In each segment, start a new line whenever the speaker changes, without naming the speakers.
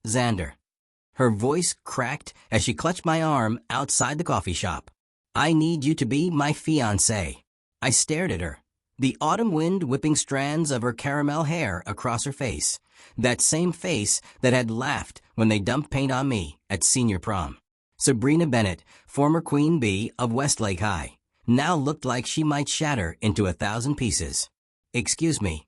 Xander. Her voice cracked as she clutched my arm outside the coffee shop. I need you to be my fiancé. I stared at her, the autumn wind whipping strands of her caramel hair across her face, that same face that had laughed when they dumped paint on me at senior prom. Sabrina Bennett, former Queen Bee of Westlake High, now looked like she might shatter into 1,000 pieces. Excuse me.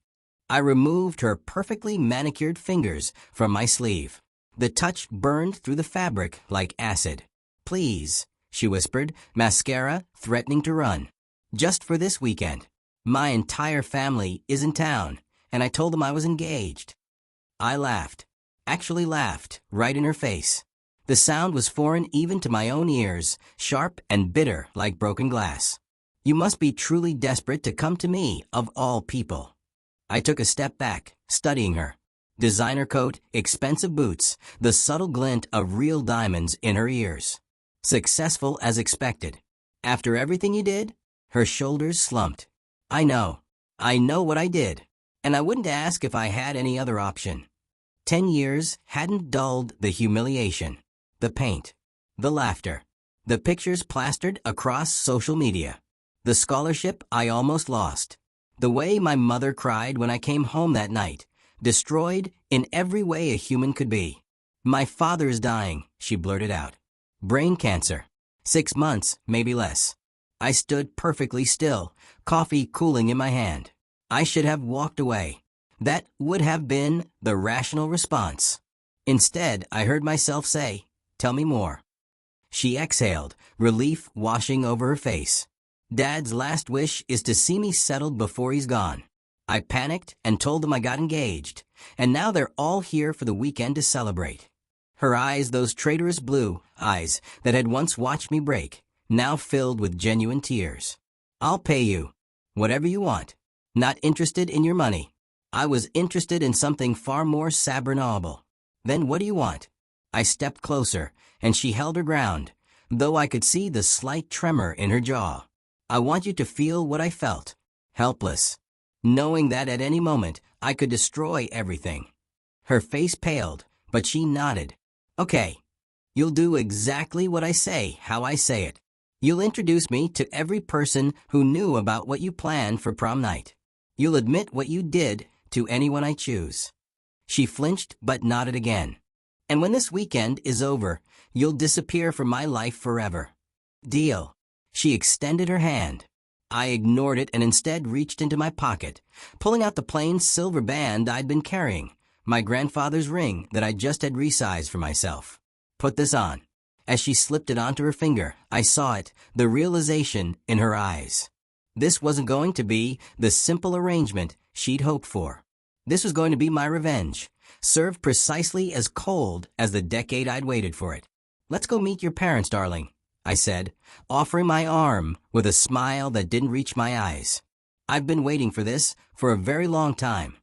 I removed her perfectly manicured fingers from my sleeve. The touch burned through the fabric like acid. Please, she whispered, mascara threatening to run. Just for this weekend. My entire family is in town, and I told them I was engaged. I laughed. Actually laughed, right in her face. The sound was foreign even to my own ears, sharp and bitter like broken glass. You must be truly desperate to come to me, of all people. I took a step back, studying her. Designer coat, expensive boots, the subtle glint of real diamonds in her ears. Successful as expected. After everything you did? Her shoulders slumped. I know what I did, and I wouldn't ask if I had any other option. 10 years hadn't dulled the humiliation, the paint, the laughter, the pictures plastered across social media, the scholarship I almost lost, the way my mother cried when I came home that night, destroyed in every way a human could be. My father is dying, she blurted out. Brain cancer. 6 months, maybe less. I stood perfectly still, coffee cooling in my hand. I should have walked away. That would have been the rational response. Instead, I heard myself say, "Tell me more." She exhaled, relief washing over her face. Dad's last wish is to see me settled before he's gone. I panicked and told them I got engaged, and now they're all here for the weekend to celebrate. Her eyes, those traitorous blue eyes that had once watched me break, now filled with genuine tears. I'll pay you. Whatever you want. Not interested in your money. I was interested in something far more sabernable. Then what do you want? I stepped closer, and she held her ground, though I could see the slight tremor in her jaw. I want you to feel what I felt. Helpless. Knowing that at any moment, I could destroy everything. Her face paled, but she nodded. Okay. You'll do exactly what I say, how I say it. You'll introduce me to every person who knew about what you planned for prom night. You'll admit what you did to anyone I choose. She flinched but nodded again. And when this weekend is over, you'll disappear from my life forever. Deal. She extended her hand. I ignored it and instead reached into my pocket, pulling out the plain silver band I'd been carrying, my grandfather's ring that I just had resized for myself. Put this on. As she slipped it onto her finger, I saw it, the realization in her eyes. This wasn't going to be the simple arrangement she'd hoped for. This was going to be my revenge, served precisely as cold as the decade I'd waited for it. Let's go meet your parents, darling, I said, offering my arm with a smile that didn't reach my eyes. I've been waiting for this for a very long time.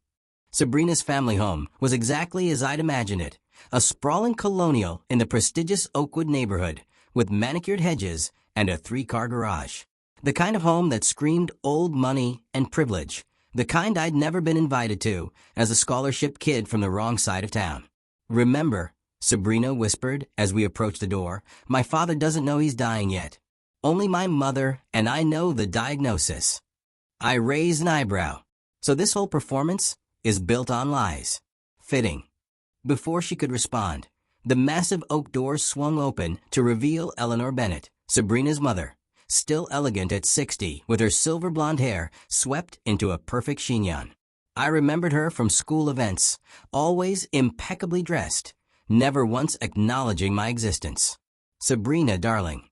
Sabrina's family home was exactly as I'd imagined it. A sprawling colonial in the prestigious Oakwood neighborhood, with manicured hedges and a 3-car garage. The kind of home that screamed old money and privilege, the kind I'd never been invited to as a scholarship kid from the wrong side of town. Remember, Sabrina whispered as we approached the door, my father doesn't know he's dying yet. Only my mother and I know the diagnosis. I raised an eyebrow. So this whole performance is built on lies. Fitting. Before she could respond, the massive oak doors swung open to reveal Eleanor Bennett, Sabrina's mother, still elegant at 60 with her silver blonde hair swept into a perfect chignon. I remembered her from school events, always impeccably dressed, never once acknowledging my existence. Sabrina, darling.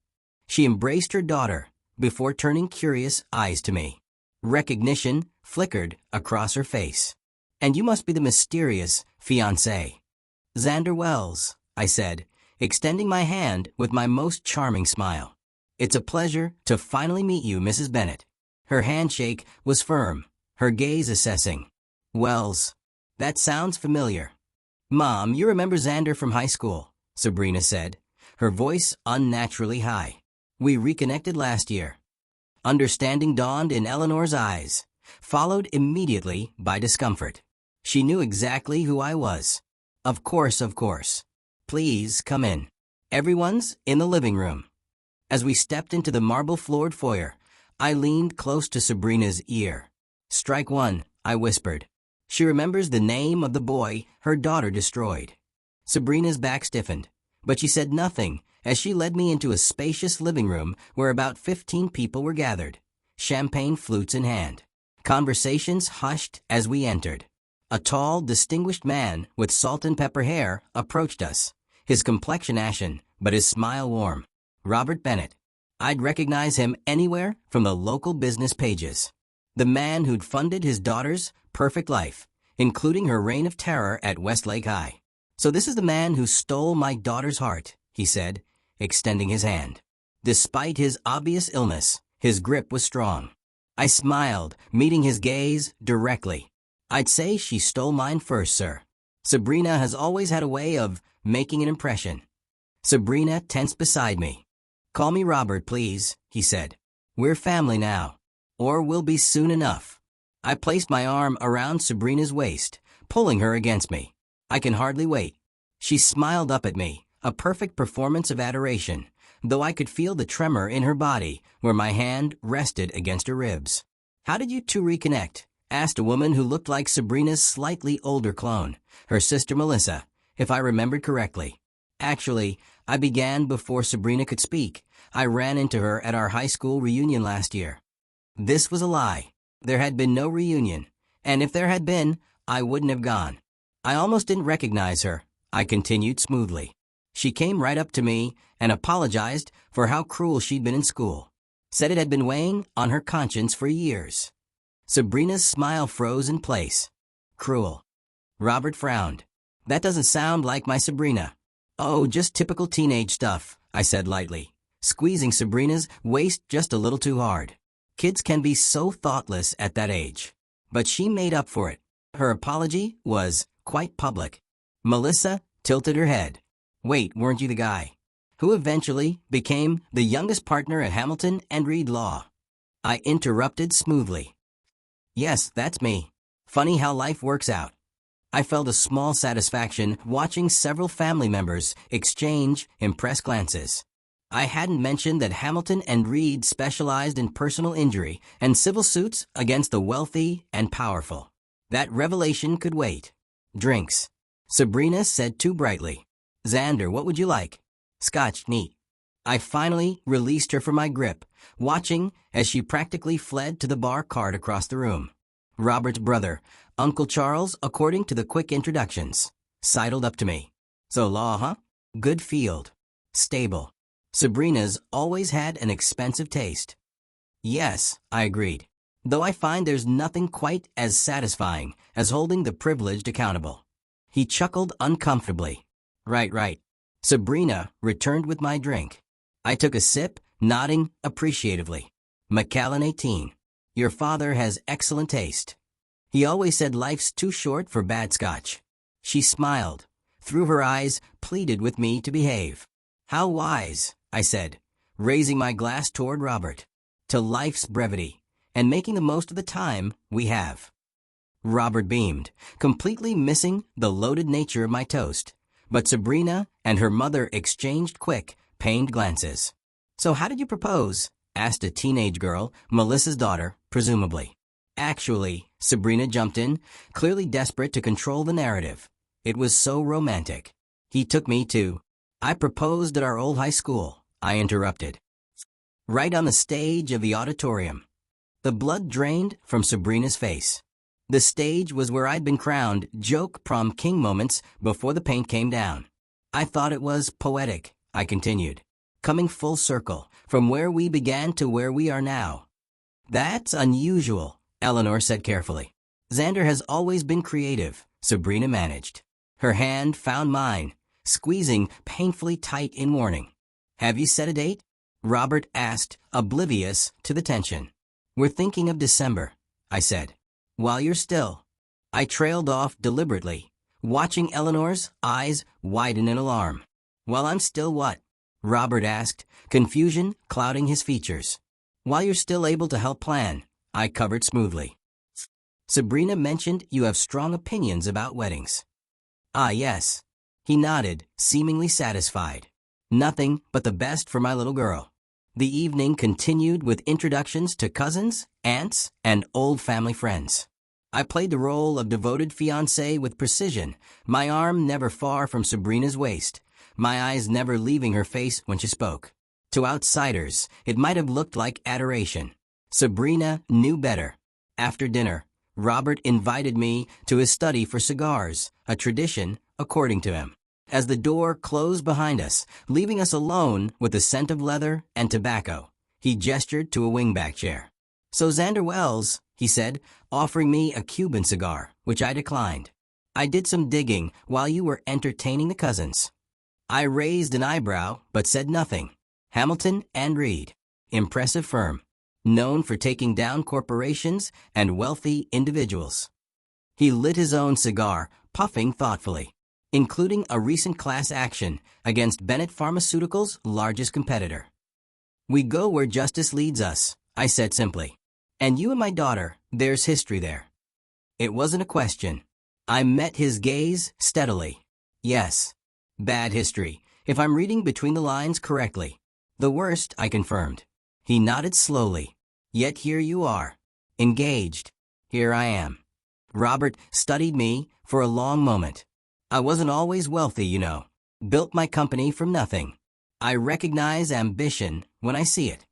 She embraced her daughter before turning curious eyes to me. Recognition flickered across her face. And you must be the mysterious fiancé. Xander Wells, I said, extending my hand with my most charming smile. It's a pleasure to finally meet you, Mrs. Bennett. Her handshake was firm, her gaze assessing. Wells, that sounds familiar. Mom, you remember Xander from high school, Sabrina said, her voice unnaturally high. We reconnected last year. Understanding dawned in Eleanor's eyes, followed immediately by discomfort. She knew exactly who I was. Of course, of course. Please come in. Everyone's in the living room. As we stepped into the marble-floored foyer, I leaned close to Sabrina's ear. Strike one, I whispered. She remembers the name of the boy her daughter destroyed. Sabrina's back stiffened, but she said nothing as she led me into a spacious living room where about 15 people were gathered, champagne flutes in hand. Conversations hushed as we entered. A tall, distinguished man with salt and pepper hair approached us, his complexion ashen, but his smile warm. Robert Bennett. I'd recognize him anywhere from the local business pages. The man who'd funded his daughter's perfect life, including her reign of terror at Westlake High. So this is the man who stole my daughter's heart, he said, extending his hand. Despite his obvious illness, his grip was strong. I smiled, meeting his gaze directly. I'd say she stole mine first, sir. Sabrina has always had a way of making an impression. Sabrina tensed beside me. Call me Robert, please, he said. We're family now. Or we'll be soon enough. I placed my arm around Sabrina's waist, pulling her against me. I can hardly wait. She smiled up at me, a perfect performance of adoration, though I could feel the tremor in her body where my hand rested against her ribs. How did you two reconnect? Asked a woman who looked like Sabrina's slightly older clone, her sister Melissa, if I remembered correctly. Actually, I began before Sabrina could speak. I ran into her at our high school reunion last year. This was a lie. There had been no reunion, and if there had been, I wouldn't have gone. I almost didn't recognize her, I continued smoothly. She came right up to me and apologized for how cruel she'd been in school. Said it had been weighing on her conscience for years. Sabrina's smile froze in place. Cruel. Robert frowned. That doesn't sound like my Sabrina. Oh, just typical teenage stuff, I said lightly, squeezing Sabrina's waist just a little too hard. Kids can be so thoughtless at that age. But she made up for it. Her apology was quite public. Melissa tilted her head. Wait, weren't you the guy who eventually became the youngest partner at Hamilton and Reed Law? I interrupted smoothly. Yes, that's me. Funny how life works out. I felt a small satisfaction watching several family members exchange impressed glances. I hadn't mentioned that Hamilton and Reed specialized in personal injury and civil suits against the wealthy and powerful. That revelation could wait. Drinks. Sabrina said too brightly. Xander, what would you like? Scotch, neat. I finally released her from my grip, watching as she practically fled to the bar cart across the room. Robert's brother, Uncle Charles, according to the quick introductions, sidled up to me. So law, huh? Good field. Stable. Sabrina's always had an expensive taste. Yes, I agreed. Though I find there's nothing quite as satisfying as holding the privileged accountable. He chuckled uncomfortably. Right. Sabrina returned with my drink. I took a sip, nodding appreciatively. Macallan 18. Your father has excellent taste. He always said life's too short for bad scotch. She smiled. Through her eyes, pleaded with me to behave. How wise, I said, raising my glass toward Robert. To life's brevity, and making the most of the time we have. Robert beamed, completely missing the loaded nature of my toast. But Sabrina and her mother exchanged quick, pained glances. So how did you propose? Asked a teenage girl, Melissa's daughter, presumably. Actually, Sabrina jumped in, clearly desperate to control the narrative. It was so romantic. He took me to. I proposed at our old high school, I interrupted. Right on the stage of the auditorium. The blood drained from Sabrina's face. The stage was where I'd been crowned joke prom king moments before the paint came down. I thought it was poetic, I continued. Coming full circle, from where we began to where we are now. That's unusual, Eleanor said carefully. Xander has always been creative, Sabrina managed. Her hand found mine, squeezing painfully tight in warning. Have you set a date? Robert asked, oblivious to the tension. We're thinking of December, I said. While you're still. I trailed off deliberately, watching Eleanor's eyes widen in alarm. While I'm still what? Robert asked, confusion clouding his features. While you're still able to help plan, I covered smoothly. Sabrina mentioned you have strong opinions about weddings. Ah, yes. He nodded, seemingly satisfied. Nothing but the best for my little girl. The evening continued with introductions to cousins, aunts, and old family friends. I played the role of devoted fiancé with precision, my arm never far from Sabrina's waist, my eyes never leaving her face when she spoke. To outsiders, it might have looked like adoration. Sabrina knew better. After dinner, Robert invited me to his study for cigars, a tradition, according to him. As the door closed behind us, leaving us alone with the scent of leather and tobacco, he gestured to a wingback chair. "So Xander Wells," he said, offering me a Cuban cigar, which I declined. "I did some digging while you were entertaining the cousins." I raised an eyebrow, but said nothing. Hamilton and Reed. Impressive firm. Known for taking down corporations and wealthy individuals. He lit his own cigar, puffing thoughtfully. Including a recent class action against Bennett Pharmaceuticals' largest competitor. "We go where justice leads us," I said simply. "And you and my daughter, there's history there." It wasn't a question. I met his gaze steadily. "Yes. Bad history, if I'm reading between the lines correctly. The worst," I confirmed. He nodded slowly. "Yet here you are. Engaged. Here I am." Robert studied me for a long moment. "I wasn't always wealthy, you know. Built my company from nothing. I recognize ambition when I see it."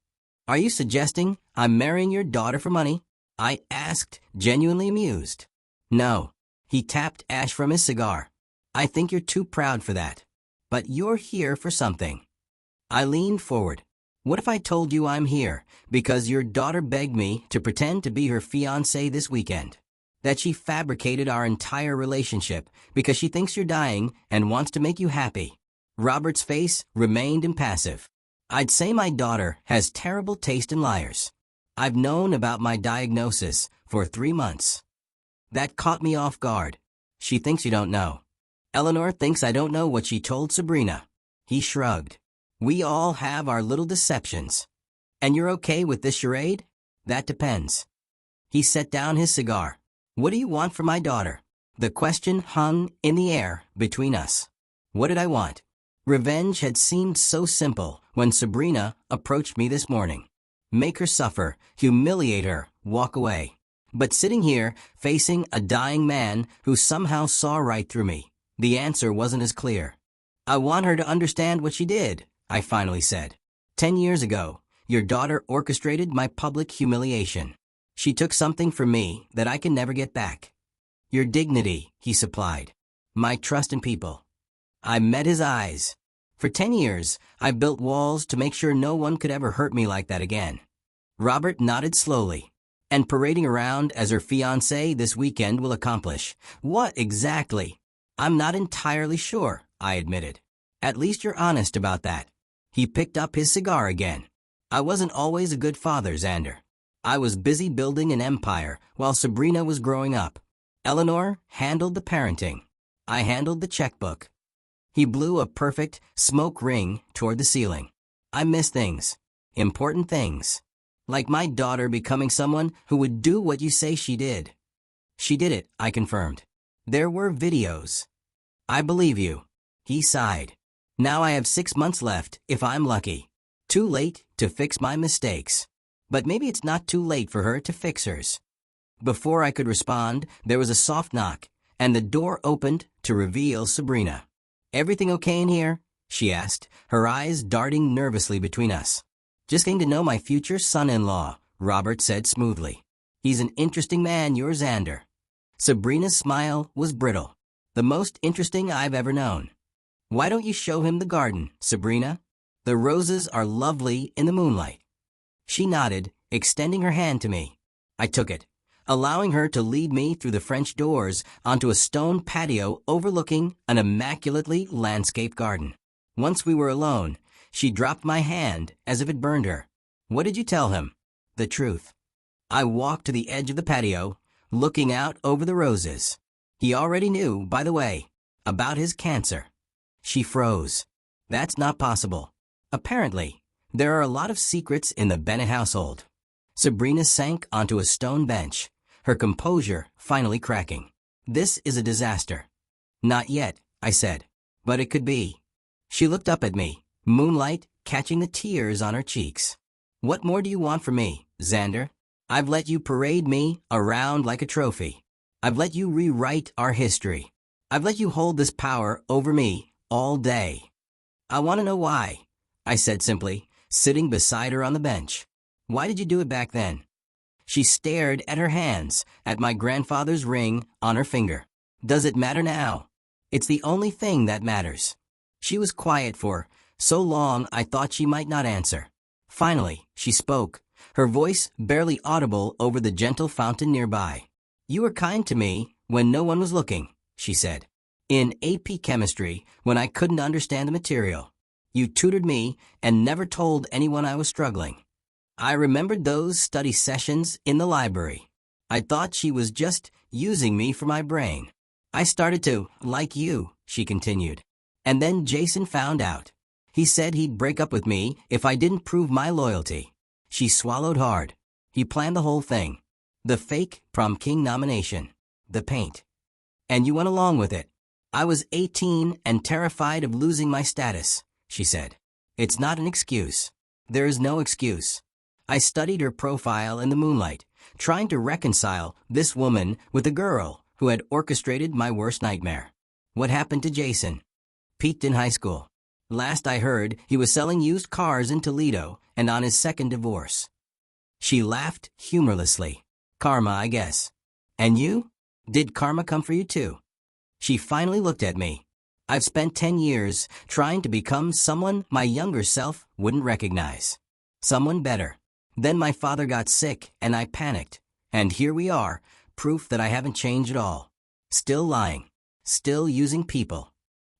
"Are you suggesting I'm marrying your daughter for money?" I asked, genuinely amused. "No." He tapped ash from his cigar. "I think you're too proud for that. But you're here for something." I leaned forward. "What if I told you I'm here because your daughter begged me to pretend to be her fiancé this weekend? That she fabricated our entire relationship because she thinks you're dying and wants to make you happy." Robert's face remained impassive. "I'd say my daughter has terrible taste in liars. I've known about my diagnosis for 3 months." That caught me off guard. "She thinks you don't know." "Eleanor thinks I don't know what she told Sabrina." He shrugged. "We all have our little deceptions." "And you're okay with this charade?" "That depends." He set down his cigar. "What do you want from my daughter?" The question hung in the air between us. What did I want? Revenge had seemed so simple when Sabrina approached me this morning. Make her suffer, humiliate her, walk away. But sitting here, facing a dying man who somehow saw right through me, the answer wasn't as clear. "I want her to understand what she did," I finally said. 10 years ago, your daughter orchestrated my public humiliation. She took something from me that I can never get back. Your dignity," he supplied. "My trust in people." I met his eyes. For 10 years, I built walls to make sure no one could ever hurt me like that again. Robert nodded slowly. "And parading around as her fiancé this weekend will accomplish what exactly?" "I'm not entirely sure," I admitted. "At least you're honest about that." He picked up his cigar again. "I wasn't always a good father, Xander. I was busy building an empire while Sabrina was growing up. Eleanor handled the parenting. I handled the checkbook." He blew a perfect smoke ring toward the ceiling. "I miss things. Important things. Like my daughter becoming someone who would do what you say she did." "She did it," I confirmed. "There were videos." "I believe you." He sighed. "Now I have 6 months left, if I'm lucky. Too late to fix my mistakes. But maybe it's not too late for her to fix hers." Before I could respond, there was a soft knock, and the door opened to reveal Sabrina. "Everything okay in here?" she asked, her eyes darting nervously between us. "Just getting to know my future son-in-law," Robert said smoothly. "He's an interesting man, your Xander." Sabrina's smile was brittle. "The most interesting I've ever known." "Why don't you show him the garden, Sabrina? The roses are lovely in the moonlight." She nodded, extending her hand to me. I took it, allowing her to lead me through the French doors onto a stone patio overlooking an immaculately landscaped garden. Once we were alone, she dropped my hand as if it burned her. "What did you tell him?" "The truth." I walked to the edge of the patio, looking out over the roses. "He already knew, by the way, about his cancer." She froze. "That's not possible." "Apparently. There are a lot of secrets in the Bennett household." Sabrina sank onto a stone bench, her composure finally cracking. "This is a disaster." Not yet, I said. But it could be. She looked up at me, moonlight catching the tears on her cheeks. What more do you want from me, Xander? I've let you parade me around like a trophy. I've let you rewrite our history. I've let you hold this power over me all day. I want to know why, I said simply, sitting beside her on the bench. Why did you do it back then? She stared at her hands, at my grandfather's ring on her finger. Does it matter now? It's the only thing that matters. She was quiet for so long I thought she might not answer. Finally, she spoke, her voice barely audible over the gentle fountain nearby. You were kind to me when no one was looking, she said. In AP chemistry, when I couldn't understand the material. You tutored me and never told anyone I was struggling. I remembered those study sessions in the library. I thought she was just using me for my brain. I started to like you, she continued. And then Jason found out. He said he'd break up with me if I didn't prove my loyalty. She swallowed hard. He planned the whole thing. The fake prom king nomination. The paint. And you went along with it. I was 18 and terrified of losing my status, she said. It's not an excuse. There is no excuse. I studied her profile in the moonlight, trying to reconcile this woman with the girl who had orchestrated my worst nightmare. What happened to Jason? Peaked in high school. Last I heard, he was selling used cars in Toledo and on his second divorce. She laughed humorlessly. Karma, I guess. And you? Did karma come for you too? She finally looked at me. I've spent 10 years trying to become someone my younger self wouldn't recognize. Someone better. Then my father got sick and I panicked. And here we are, proof that I haven't changed at all. Still lying. Still using people.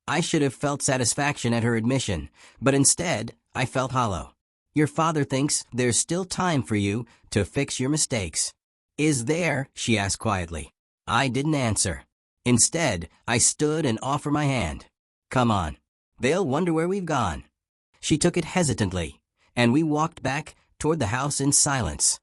I should have felt satisfaction at her admission, but instead, I felt hollow. Your father thinks there's still time for you to fix your mistakes. Is there? She asked quietly. I didn't answer. Instead, I stood and offered my hand. Come on. They'll wonder where we've gone. She took it hesitantly, and we walked back toward the house in silence.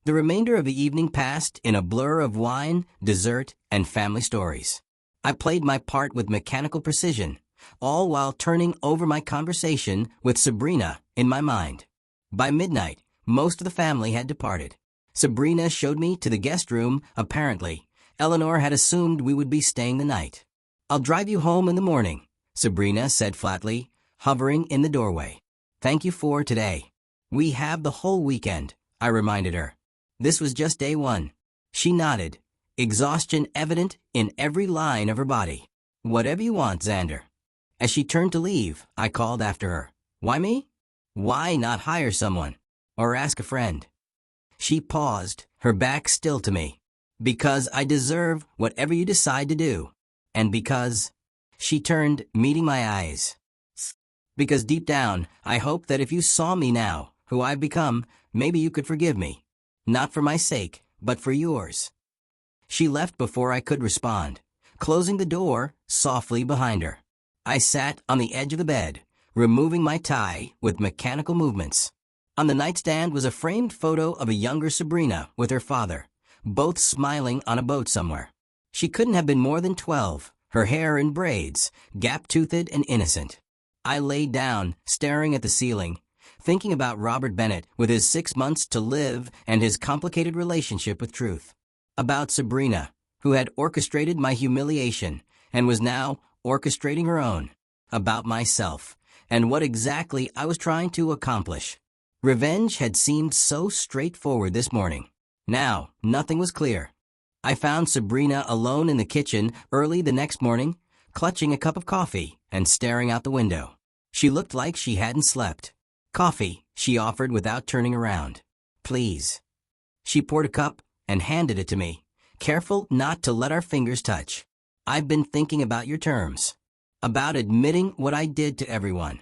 The remainder of the evening passed in a blur of wine, dessert, and family stories. I played my part with mechanical precision, all while turning over my conversation with Sabrina in my mind. By midnight, most of the family had departed. Sabrina showed me to the guest room. Apparently, Eleanor had assumed we would be staying the night. I'll drive you home in the morning, Sabrina said flatly, hovering in the doorway. Thank you for today. We have the whole weekend, I reminded her. This was just day one. She nodded, exhaustion evident in every line of her body. Whatever you want, Xander. As she turned to leave, I called after her. Why me? Why not hire someone? Or ask a friend? She paused, her back still to me. Because I deserve whatever you decide to do. And because... She turned, meeting my eyes. Because deep down, I hope that if you saw me now, who I've become, maybe you could forgive me. Not for my sake, but for yours. She left before I could respond, closing the door softly behind her. I sat on the edge of the bed, removing my tie with mechanical movements. On the nightstand was a framed photo of a younger Sabrina with her father, both smiling on a boat somewhere. She couldn't have been more than 12, her hair in braids, gap-toothed and innocent. I lay down, staring at the ceiling, thinking about Robert Bennett with his 6 months to live and his complicated relationship with truth. About Sabrina, who had orchestrated my humiliation and was now orchestrating her own. About myself, and what exactly I was trying to accomplish. Revenge had seemed so straightforward this morning. Now, nothing was clear. I found Sabrina alone in the kitchen early the next morning, clutching a cup of coffee and staring out the window. She looked like she hadn't slept. Coffee, she offered without turning around. Please. She poured a cup and handed it to me, careful not to let our fingers touch. I've been thinking about your terms. About admitting what I did to everyone.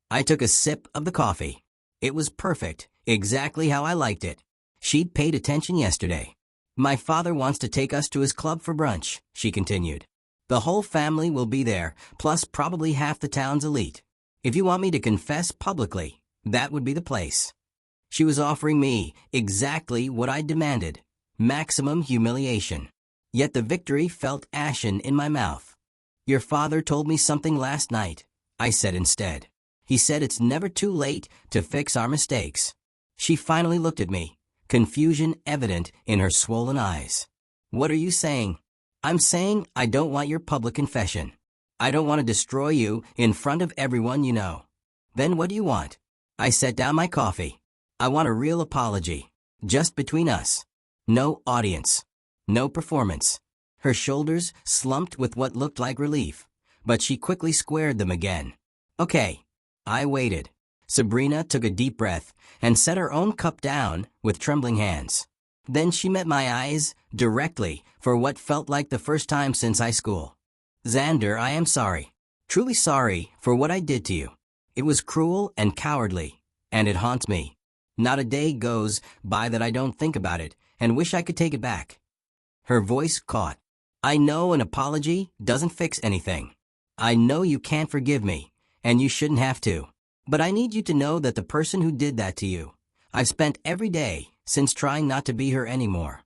I took a sip of the coffee. It was perfect, exactly how I liked it. She'd paid attention yesterday. My father wants to take us to his club for brunch, she continued. The whole family will be there, plus probably half the town's elite. If you want me to confess publicly, that would be the place. She was offering me exactly what I demanded, maximum humiliation. Yet the victory felt ashen in my mouth. Your father told me something last night, I said instead. He said it's never too late to fix our mistakes. She finally looked at me, confusion evident in her swollen eyes. What are you saying? I'm saying I don't want your public confession. I don't want to destroy you in front of everyone you know. Then what do you want? I set down my coffee. I want a real apology. Just between us. No audience. No performance. Her shoulders slumped with what looked like relief, but she quickly squared them again. Okay. I waited. Sabrina took a deep breath and set her own cup down with trembling hands. Then she met my eyes directly for what felt like the first time since high school. Xander, I am sorry. Truly sorry for what I did to you. It was cruel and cowardly, and it haunts me. Not a day goes by that I don't think about it and wish I could take it back. Her voice caught. I know an apology doesn't fix anything. I know you can't forgive me, and you shouldn't have to. But I need you to know that the person who did that to you, I've spent every day since trying not to be her anymore.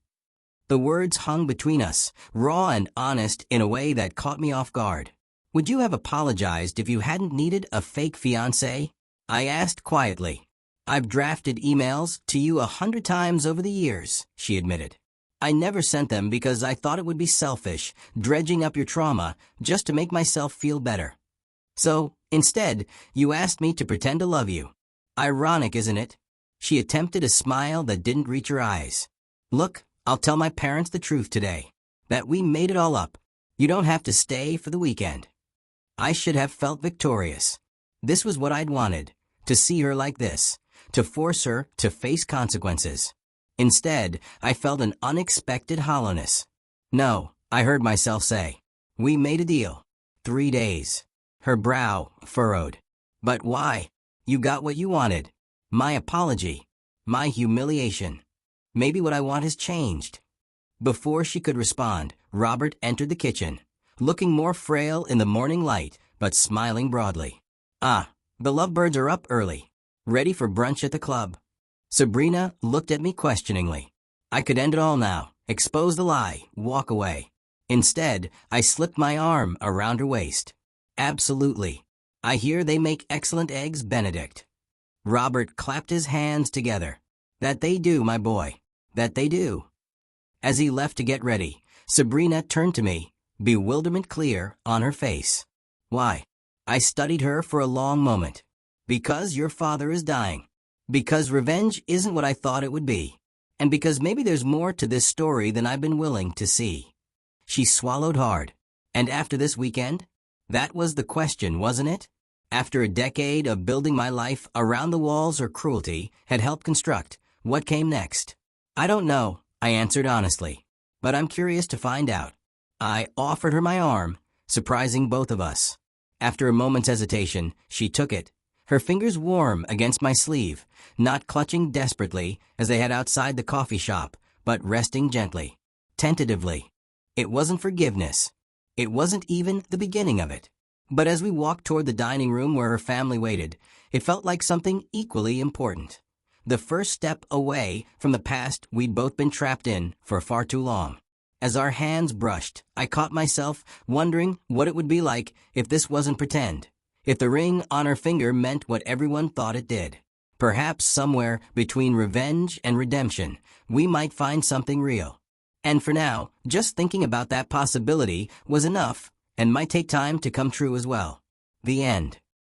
The words hung between us, raw and honest in a way that caught me off guard. Would you have apologized if you hadn't needed a fake fiancé? I asked quietly. I've drafted emails to you 100 times over the years, she admitted. I never sent them because I thought it would be selfish, dredging up your trauma just to make myself feel better. So, instead, you asked me to pretend to love you. Ironic, isn't it? She attempted a smile that didn't reach her eyes. Look, I'll tell my parents the truth today. That we made it all up. You don't have to stay for the weekend. I should have felt victorious. This was what I'd wanted, to see her like this, to force her to face consequences. Instead, I felt an unexpected hollowness. No, I heard myself say. We made a deal. 3 days. Her brow furrowed. But why? You got what you wanted. My apology. My humiliation. Maybe what I want has changed. Before she could respond, Robert entered the kitchen, looking more frail in the morning light, but smiling broadly. Ah, the lovebirds are up early. Ready for brunch at the club. Sabrina looked at me questioningly. I could end it all now, expose the lie, walk away. Instead, I slipped my arm around her waist. Absolutely. I hear they make excellent eggs Benedict. Robert clapped his hands together. That they do, my boy. That they do. As he left to get ready, Sabrina turned to me, bewilderment clear on her face. Why? I studied her for a long moment. Because your father is dying. Because revenge isn't what I thought it would be. And because maybe there's more to this story than I've been willing to see. She swallowed hard. And after this weekend? That was the question, wasn't it? After a decade of building my life around the walls her cruelty had helped construct, what came next? I don't know, I answered honestly. But I'm curious to find out. I offered her my arm, surprising both of us. After a moment's hesitation, she took it, her fingers warm against my sleeve, not clutching desperately as they had outside the coffee shop, but resting gently, tentatively. It wasn't forgiveness. It wasn't even the beginning of it. But as we walked toward the dining room where her family waited, it felt like something equally important. The first step away from the past we'd both been trapped in for far too long. As our hands brushed, I caught myself wondering what it would be like if this wasn't pretend. If the ring on her finger meant what everyone thought it did. Perhaps somewhere between revenge and redemption, we might find something real. And for now, just thinking about that possibility was enough, and might take time to come true as well. The end.